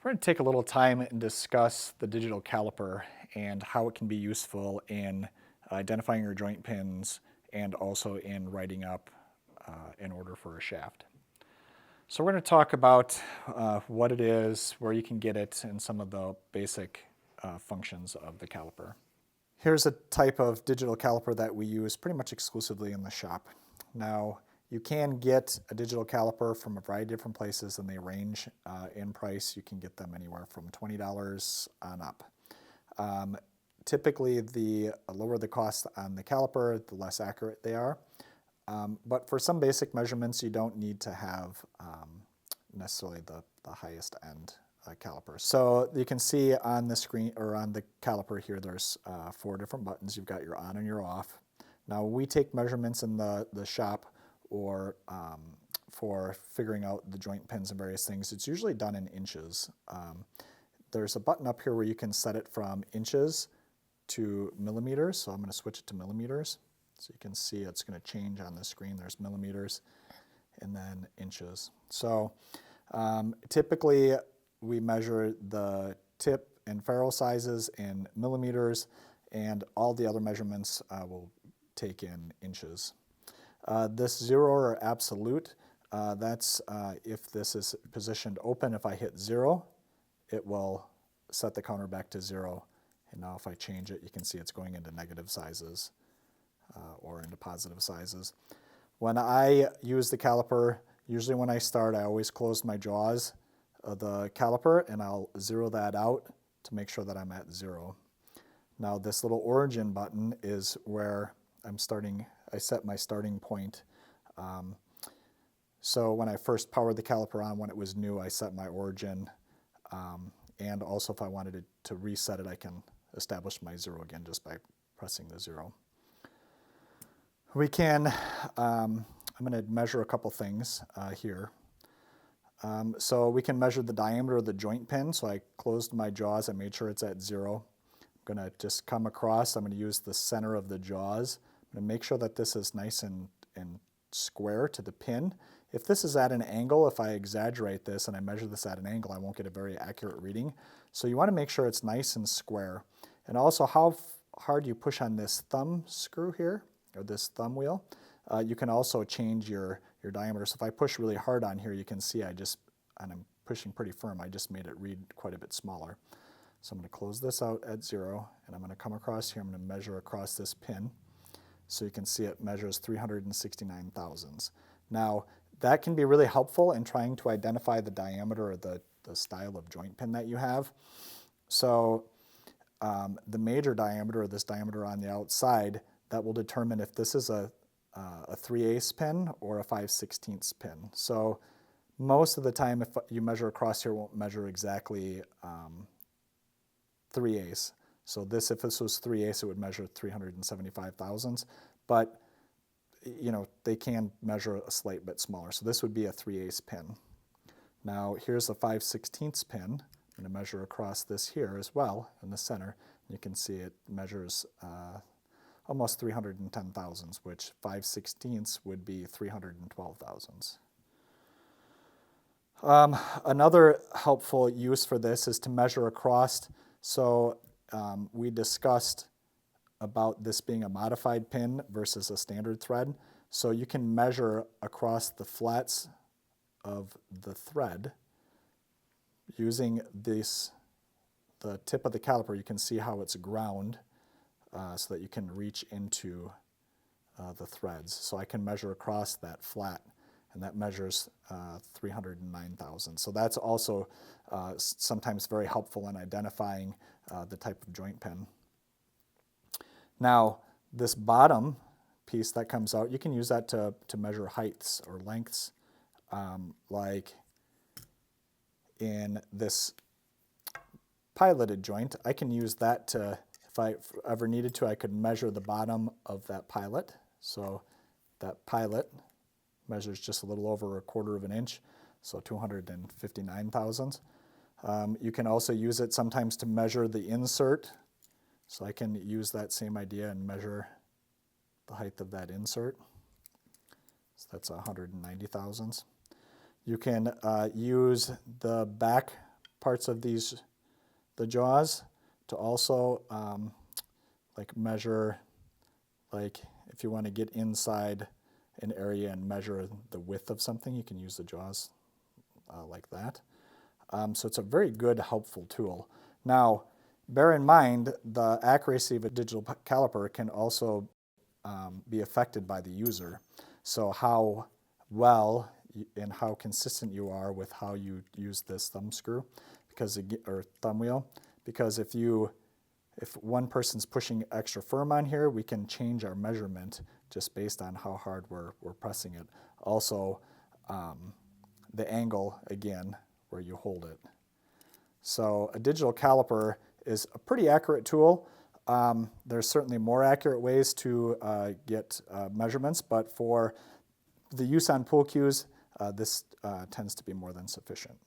We're going to take a little time and discuss the digital caliper and how it can be useful in identifying your joint pins and also in writing up an order for a shaft. So we're going to talk about what it is, where you can get it, and some of the basic functions of the caliper. Here's a type of digital caliper that we use pretty much exclusively in the shop. Now, you can get a digital caliper from a variety of different places, and they range in price. You can get them anywhere from $20 on up. Typically, the lower the cost on the caliper, the less accurate they are. But for some basic measurements, you don't need to have necessarily the highest end caliper. So you can see on the screen or on the caliper here, there's 4 different buttons. You've got your on and your off. Now, we take measurements in the shop or for figuring out the joint pins and various things. It's usually done in inches. There's a button up here where you can set it from inches to millimeters. So I'm going to switch it to millimeters. So you can see it's going to change on the screen. There's millimeters and then inches. So typically we measure the tip and ferrule sizes in millimeters, and all the other measurements will take in inches. This 0 or absolute, that's if this is positioned open. If I hit 0, it will set the counter back to 0. And now if I change it, you can see it's going into negative sizes or into positive sizes. When I use the caliper, usually when I start, I always close my jaws of the caliper, and I'll 0 that out to make sure that I'm at 0. Now this little origin button is where I'm starting. I set my starting point. So when I first powered the caliper on, when it was new, I set my origin. And also if I wanted to reset it, I can establish my 0 again just by pressing the 0. We can, I'm going to measure a couple things here. So we can measure the diameter of the joint pin. So I closed my jaws. I made sure it's at 0. I'm going to just come across. I'm going to use the center of the jaws. I'm going to make sure that this is nice and square to the pin. If this is at an angle, if I exaggerate this and I measure this at an angle, I won't get a very accurate reading. So you want to make sure it's nice and square. And also how hard you push on this thumb screw here, or this thumb wheel. You can also change your diameter. So if I push really hard on here, you can see and I'm pushing pretty firm, I just made it read quite a bit smaller. So I'm going to close this out at 0, and I'm going to come across here. I'm going to measure across this pin. So you can see it measures 369 thousandths. Now, that can be really helpful in trying to identify the diameter or the style of joint pin that you have. So the major diameter, or this diameter on the outside, that will determine if this is a 3/8 pin or a 5/16 pin. So most of the time, if you measure across here, it won't measure exactly 3/8. So if this was 3/8, it would measure 375 thousandths. But they can measure a slight bit smaller. So this would be a 3/8 pin. Now here's a 5/16 pin. I'm going to measure across this here as well in the center. You can see it measures almost 310 thousandths, which 5/16 would be 312 thousandths. Another helpful use for this is to measure across. So we discussed about this being a modified pin versus a standard thread. So you can measure across the flats of the thread using the tip of the caliper. You can see how it's ground so that you can reach into the threads. So I can measure across that flat, and that measures 309 thousandths. So that's also sometimes very helpful in identifying the type of joint pin. Now, this bottom piece that comes out, you can use that to measure heights or lengths. Like in this piloted joint, I can use that to, if I ever needed to, I could measure the bottom of that pilot. So that pilot measures just a little over 1/4 of an inch, so 259 thousandths. You can also use it sometimes to measure the insert. So I can use that same idea and measure the height of that insert. So that's 190 thousandths. You can use the back parts of the jaws to also like measure, like if you want to get inside an area and measure the width of something, you can use the jaws like that. So it's a very good, helpful tool. Now, bear in mind the accuracy of a digital caliper can also be affected by the user. So how well and how consistent you are with how you use this thumb screw, or thumb wheel, because if one person's pushing extra firm on here, we can change our measurement just based on how hard we're pressing it. Also, the angle, again, where you hold it. So a digital caliper is a pretty accurate tool. There's certainly more accurate ways to get measurements, but for the use on pool cues, this tends to be more than sufficient.